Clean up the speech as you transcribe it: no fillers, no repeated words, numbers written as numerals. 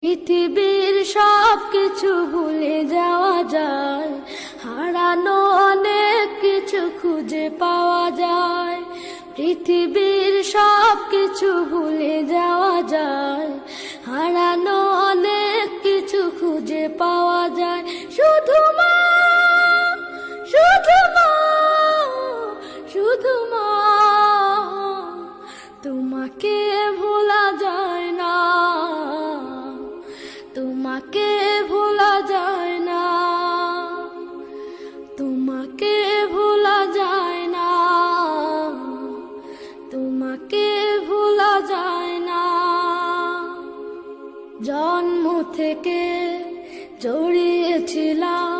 পৃথিবীর সব কিছু ভুলে যাওয়া যায়, হারানো অনেক কিছু খুঁজে পাওয়া যায়। পৃথিবীর সব কিছু ভুলে যাওয়া যায়, হারানো অনেক কিছু খুঁজে পাওয়া যায়। শুধু মা, শুধু মা, শুধু মা, তোমাকে ভোলা যায় না, তোমাকে ভোলা যায় না, তোমাকে ভোলা যায় না, তোমাকে ভোলা যায় না। জন্ম থেকে জড়িয়েছিলাম